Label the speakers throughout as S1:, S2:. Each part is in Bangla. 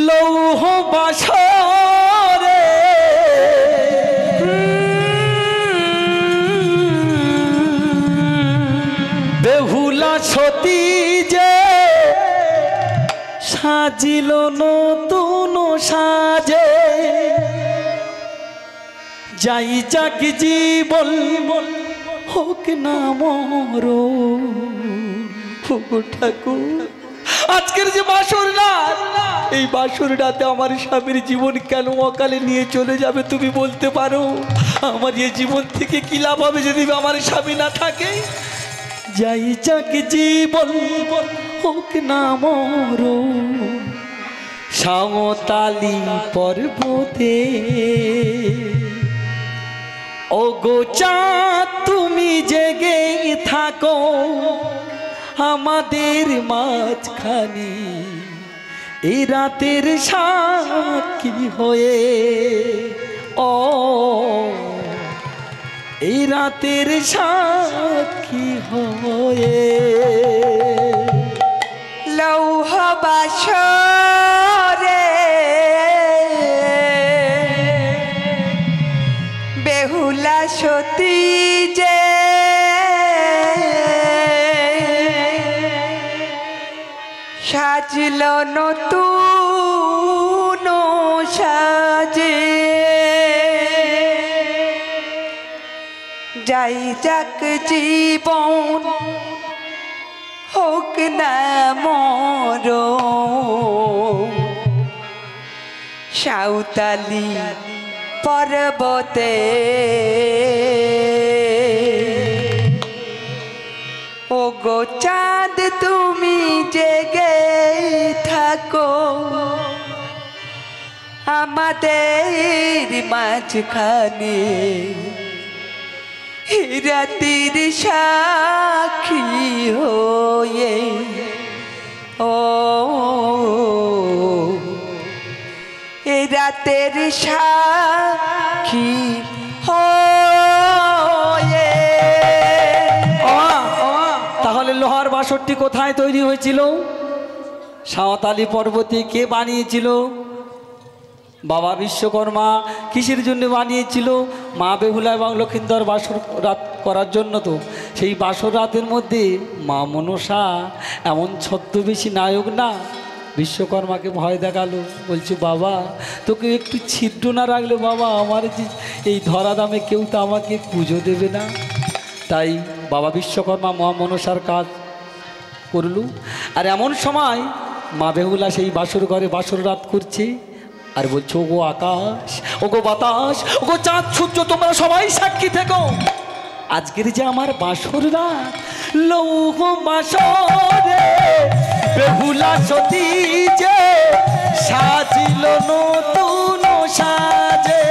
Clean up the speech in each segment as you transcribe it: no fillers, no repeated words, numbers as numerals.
S1: লৌহ বাসরে বেহুলা সতী যে সাজিল নতুন সাজে যাই যাক জীবন হোক না মরণ। ঠাকুর আজকের যে বাসর রাত, এই বাসর রাতে আমার স্বামীর জীবন কেন অকালে নিয়ে চলে যাবে তুমি বলতে পারো? আমার এই জীবন থেকে কি লাভ হবে যদি আমার স্বামী না থাকে? যাই যাক জীবন হোক না মরণ। সাঁওতালি পর্বতে ও গো চাঁদ তুমি জেগে থাকো আমাদের মাঝখানে এই রাতের সাক্ষী হয়ে। ও এই রাতের সাক্ষী হয়ে।
S2: লৌহ বাসরে বেহুলা সতী যে সাজল নতুন সাজে যাই যাক জীবন হোক না মরণ। সাঁওতালি পর্বতে ও গো চাঁদ তুমি জেগে থাকো আমাদের মাঝখানে রাতের সাক্ষী হয়ে। ও এই রাতের সাক্ষী হয়ে।
S1: তাহলে লোহার বাসরটি কোথায় তৈরি হয়েছিল? সাঁওতালি পর্বতে কে বানিয়েছিল? বাবা বিশ্বকর্মা। কিসের জন্য বানিয়েছিল? মা বেহুলা এবং লক্ষিন্দর বাসর রাত করার জন্য। তো সেই বাসর রাতের মধ্যে মা মনসা এমন ছদ্মবেশী নায়ক না বিশ্বকর্মাকে ভয় দেখালো, বলছে বাবা তোকে একটু ছিদ্র না রাখলে বাবা আমার যে এই ধরা দামে কেউ তো আমাকে পুজো দেবে না। তাই বাবা বিশ্বকর্মা মা মনসার কাজ করল। আর এমন সময় মা বেহুলা সেই বাসর ঘরে বাসর রাত করছে আর বলছো ও গো আকাশ, ও গো বাতাস, ও গো চাঁদ সূর্য তোমরা সবাই সাক্ষী থেকো আজকের যে আমার বাসর রাত। লৌহ বাসরে বেহুলা সতী যে সাজিল নতুন সাজে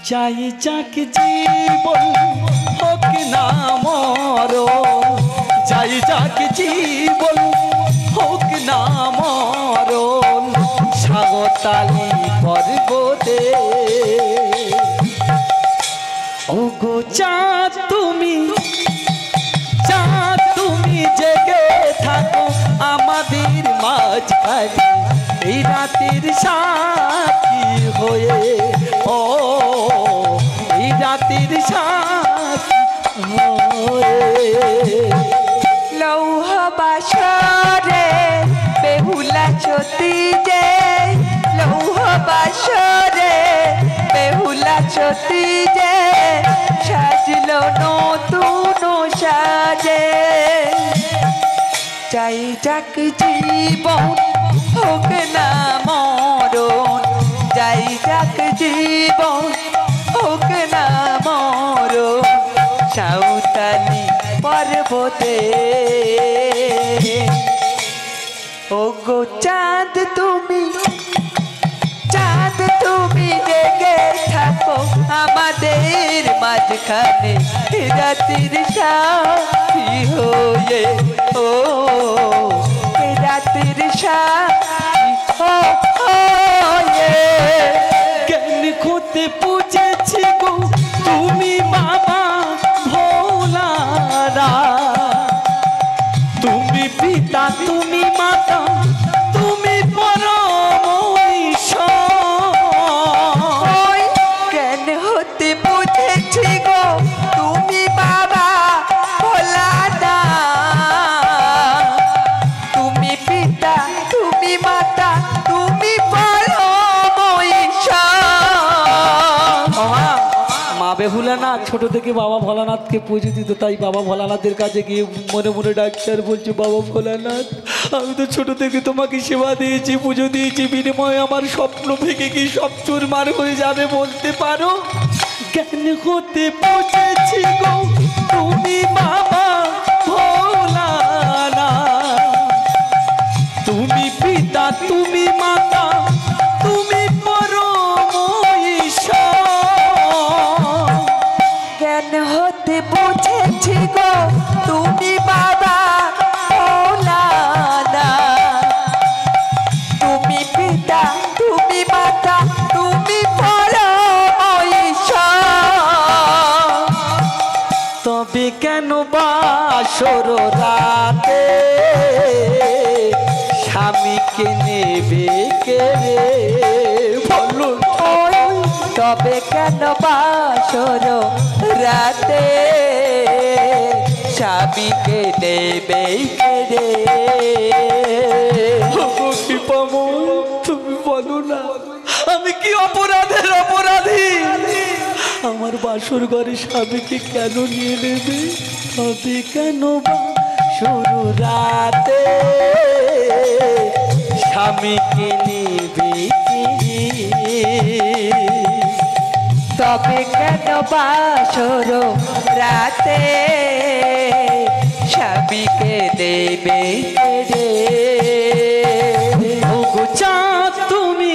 S1: যাই যাক জীবন হোক না মরণ। যাই যাক জীবন হোক না মরণ। সাঁওতালি পর্বতে ও গো চাঁদ তুমি জেগে থাকো আমাদের মাঝখানে এই রাতের সাক্ষী হয়ে। ও এই রাতের সাক্ষী হয়ে।
S2: লৌহ বাসরে বেহুলা সতী যে লৌহ বাসরে বেহুলা সতী যে সাজল নতুন সাজে চাই যাক জীবন হোক না মরণ। যাই যাক জীবন হোক না মরণ। সাঁওতালি পর্বতে ও গো চাঁদ তুমি জেগে থাকো আমাদের মাঝখানে রাতের সাক্ষী হয়ে। ও রাতের সাক্ষী হয়ে।
S1: জ্ঞান খুঁতে পুজেছি গো তুমি বাবা ভোলারা, তুমি পিতা তুমি মাতা তুমি পরম ঈশ্বর।
S2: ওই জ্ঞান হতে বুঝেছি গো তুমি বাবা ভোলানাথ। তুমি পিতা তুমি মাতা তুমি পরম ঈশ্বর।
S1: মা বেহুলা না ছোট থেকে বাবা ভোলানাথকে পুজো দিত, তাই বাবা ভোলানাথের কাছে গিয়ে মনে মনে ডাক্তার বলছে, বাবা ভোলানাথ আমি তো ছোট থেকে তোমাকে সেবা দিয়েছি পুজো দিয়েছি, বিনিময়ে আমার স্বপ্ন ভেঙে কি সব চুরমার হয়ে যাবে বলতে পারো? জ্ঞান হতে বুঝেছি গো তুমি বাবা ভোলানাথ, তুমি পিতা তুমি মাতা তুমি পরম ঈশ্বর।
S2: জ্ঞান হতে বুঝেছি গো তুমি বাবা ভোলানাথ। তুমি পিতা তুমি মাতা তুমি পরম ঈশ্বর।
S1: তবে কেন বাসর রাতে স্বামীকে নেবে কে রে বলো?
S2: তবে কেন বাসর রাতে স্বামীকে নেবে কে রে?
S1: তুমি বলো না আমি কি অপরাধের অপরাধী? আমার বাসর ঘরে স্বামীকে কেন নিয়ে নেবে? তবে কেন বাসর রাতে স্বামীকে নেবে কে রে?
S2: তবে কেন বাসর রাতে স্বামীকে দেবে কে রে?
S1: ওগো চাঁদ তুমি,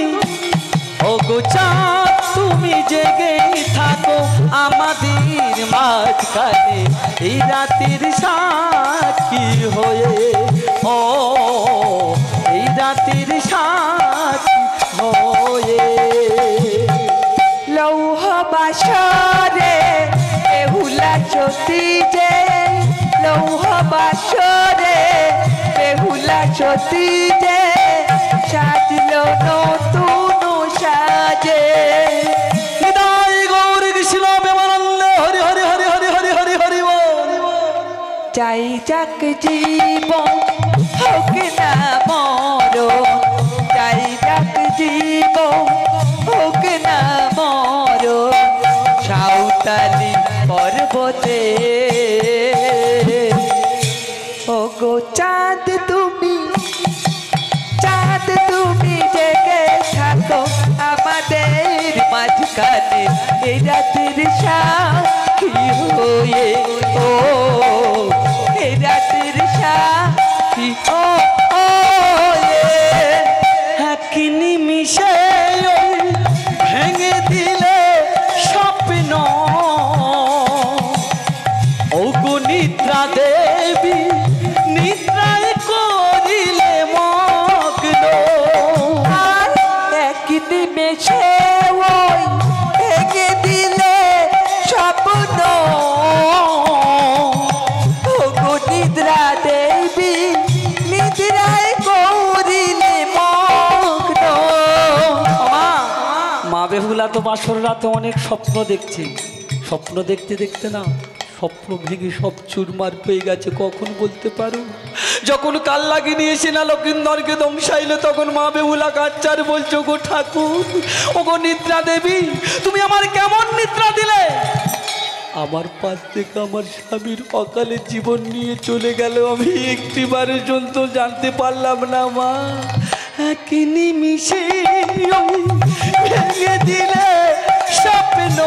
S1: ওগো চাঁদ তুমি জেগে থাকো আমাদের মাঝখানে এই রাতের সাক্ষী হয়ে। ও এই রাতের সাক্ষী হয়ে।
S2: লৌহ বাসরে বেহুলা সতী যে, লৌহ বাসরে বেহুলা সতী যে সাজল নতুন সাজে।
S1: হৃদয় গৌর কৃষ্ণ প্রেমানন্দ হরি হরি হরি হরি হরি হরি হরি বল।
S2: চাই যাক জীবন হোক না মরণ, চাই যাক জীবন হোক না মরণ। সাঁওতালি পর্বতে ওগো চাঁদ তুমি, চাঁদ তুমি জেগে থাকো আমাদের মাঝখানে এই রাতের সাক্ষী হয়ে। ও এই রাতের সাক্ষী হয়ে।
S1: এক নিমিষে ভেঙে দিলে স্বপ্ন, ওগো নিদ্রা দেবী নিদ্রায় করিলে মগ্ন।
S2: আর এক নিমেষে ওই ভেঙে দিলে স্বপ্ন, ওগো নিদ্রা দেবী নিদ্রায় করিলে মগ্ন।
S1: মা বেহুলা তো বাসর রাতে অনেক স্বপ্ন দেখছে, স্বপ্ন দেখতে দেখতে না স্বপ্ন ভেঙে সব চুরমার হয়ে গেছে। কখন বলতে পারো? যখন কাল লাগিয়ে নিয়ে এসে না লক্ষিন্দরকে দংশাইলো তখন মা বেহুলা কাচ্চার বলছো, গো ঠাকুর ওগো নিদ্রা দেবী তুমি আমার কেমন নিদ্রা দিলে? আমার পাশ থেকে আমার স্বামীর অকালে জীবন নিয়ে চলে গেল, আমি একটিবারের জন্য জানতে পারলাম না মা। এক নিমিষে ভেঙে দিলে স্বপ্ন,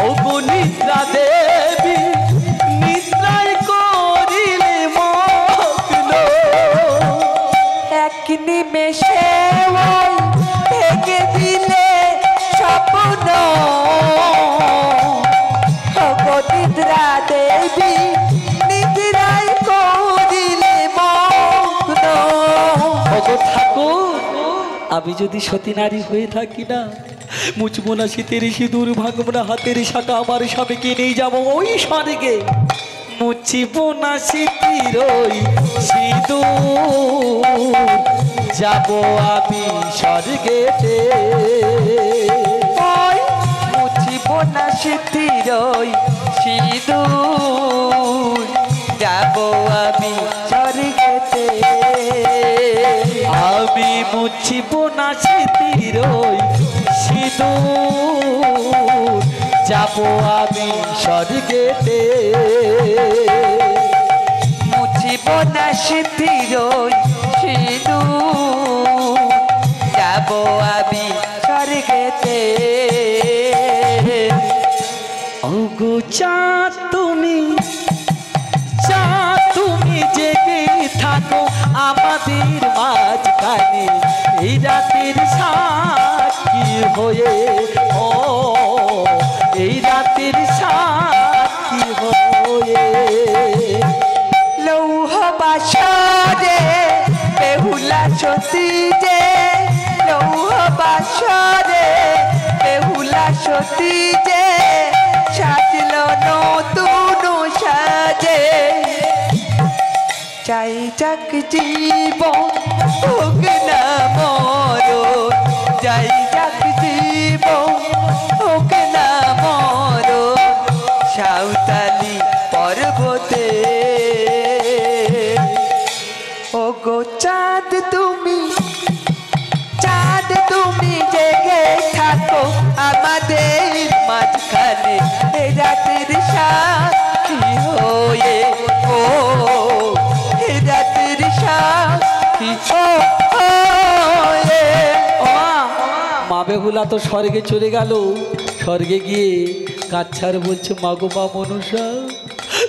S1: ওগো নিদ্রা দেবী নিদ্রায় করিলে মগ্ন।
S2: এক নিমেষে ওই ভেঙে দিলে স্বপ্ন, ওগো নিদ্রা দেবী নিদ্রায় করিলে মগ্ন।
S1: ওগো ঠাকুর আমি যদি সতী নারী হয়ে থাকি না, মুছবো না শীতের সিঁদুর, ভাঙবো না হাতের শাখা, আমার স্বামীকে নিয়ে যাবো ওই স্বর্গে। মুছিব না স্মৃতির ওই সিঁদুর যাব আমি স্বর্গেতে
S2: ওই মুছিব না স্মৃতির ওই সিঁদুর যাব আমি স্বর্গেতে
S1: আমি মুছিব না স্মৃতির ওই সিঁদুর যাব আমি স্বর্গেতে
S2: মুছিব না স্মৃতির ওই সিঁদুর যাব আমি স্বর্গেতে
S1: ওগো চাঁদ তুমি জেগে থাকো আমাদের মাঝখানে এই রাতের সাক্ষী হয়ে ও এই রাতের সাক্ষী হয়ে
S2: লৌহ বাসরে বেহুলা সতী যে লৌহ বাসরে বেহুলা সতী যে সাজল নতুন সাজে চাই যাক জীবন হোক না মরণ চাই যাক জীবন হোক না মরণ সাঁওতালি পর্বতে ওগো চাঁদ তুমি জেগে থাকো আমাদের মাঝখানে এই রাতের সাক্ষী হয়ে ও এই রাতের সাক্ষী হয়ে
S1: মা বেহুলা তো স্বর্গে চলে গেল স্বর্গে গিয়ে কাচ্ছার বলছে মাগো মা মনসা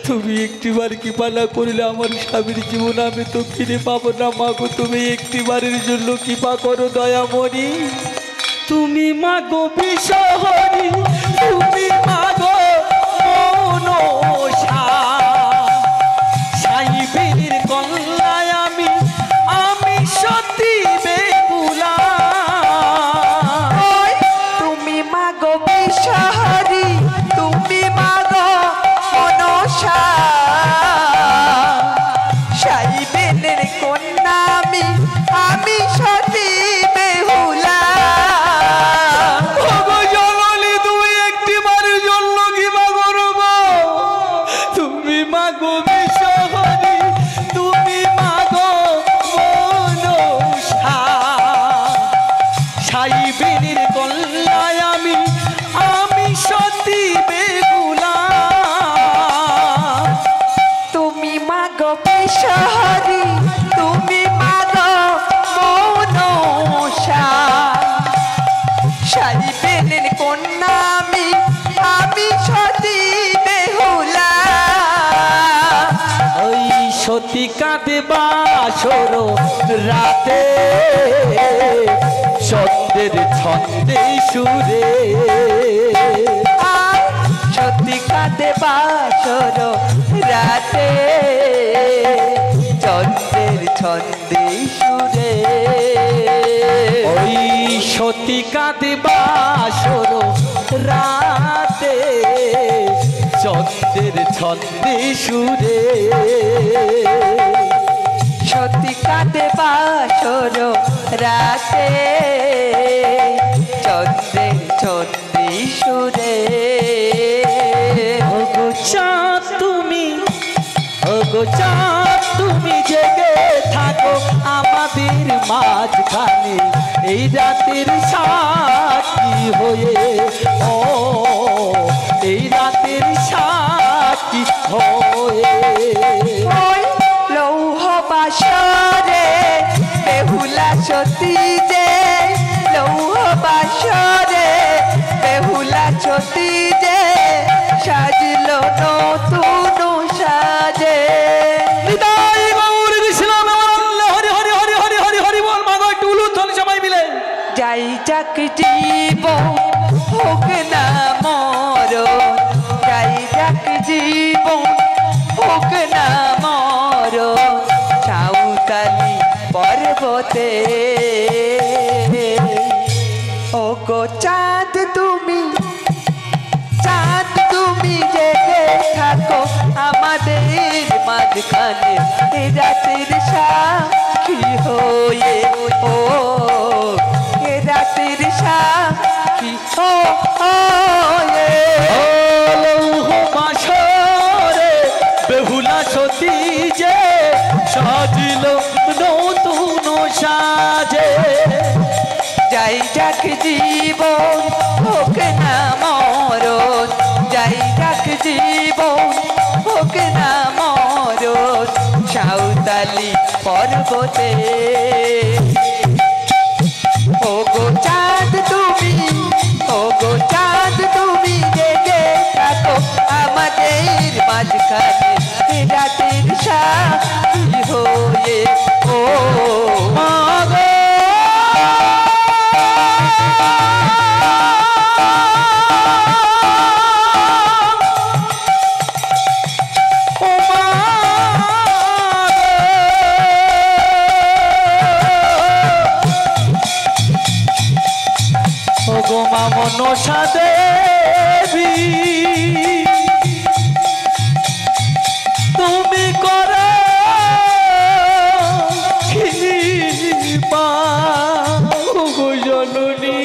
S1: তুমি একটিবার কৃপা না করলে আমার স্বামীর জীবন আমি তো ফিরে পাবো না মাগো তুমি একটিবারের জন্য কৃপা করো দয়ামণি তুমি মাগো বিশ্বহরি তুমি মাগো মনসা সাইবের কল্যায় আমি সতী বেহুলা
S2: তুমি মাগো বিশ্বহরি তুমি মাগো মনসা সাইবেনের কন্যা আমি সতী বেহুলা
S1: ওগো জননী তুমি একটিবারের জন্য কৃপা করো গো তুমি মাগো বিশ্বহরি তুমি মাগো মনসা সাইবেনের কল্যায় আমি সতী বেহুলা
S2: তুমি মাগো বিশ্বহরি তুমি মাগো মনসা সাইবেনের কন্যা আমি সতী বেহুলা
S1: ওই সতী কাঁদে বাসর রাতে ছন্দের ছন্দে সুরে
S2: সতী কাঁদে বাসর রাতে চন্দ্রের ছন্দে সুরে
S1: ওই সতী কাঁদে বাসর রাতে চন্দের ছন্দে সুরে
S2: সতী কাঁদে বাসর রাতে চন্দ্রের ছন্দে সুরে
S1: ওগো চাঁদ তুমি জেগে থাকো আমাদের মাঝখানে এই রাতের সাক্ষী হয়ে ও এই রাতের সাক্ষী হয়ে
S2: ওই লৌহ বাসরে বেহুলা সতী যে লৌহ বাসরে বেহুলা সতী যে সাজল নতুন সাজে
S1: হৃদয় গৌর কৃষ্ণ হরি হরি হরি হরি হরি হরি বল মাগো একটু উলুধ্বনি সবাই মিলে
S2: যাই যাক জীবন হোক না মরণ যাই যাক জীবন হোক না মরণ সাঁওতালি পর্বতে ওগো চাঁদ তুমি জেগে থাকো আমাদের মাঝখানে এ রাতের সাক্ষী হয়ে ও এ রাতের সাক্ষী হয়ে
S1: লৌহ বাসরে বেহুলা সতী যে সাজিল নতুন সাজে
S2: যাই যাক জীবন হোক না মরণ যাই যাক জীবন হোক না মরণ সাঁওতালি পর্বতে ও গো চাঁদ তুমি ও গো চাঁদ তুমি জেগে থাকো আমাদের মাঝখানে এ রাতের সাক্ষী হয়ে ও
S1: মা গো গো মা মনসা দেবী তুমি করো কৃপা গো জননী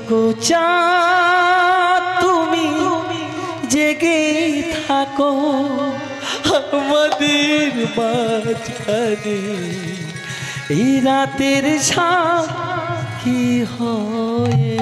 S1: গো চাঁদ তুমি জেগে থাকো আমাদের মাঝখানে এই রাতের সাক্ষী হয়ে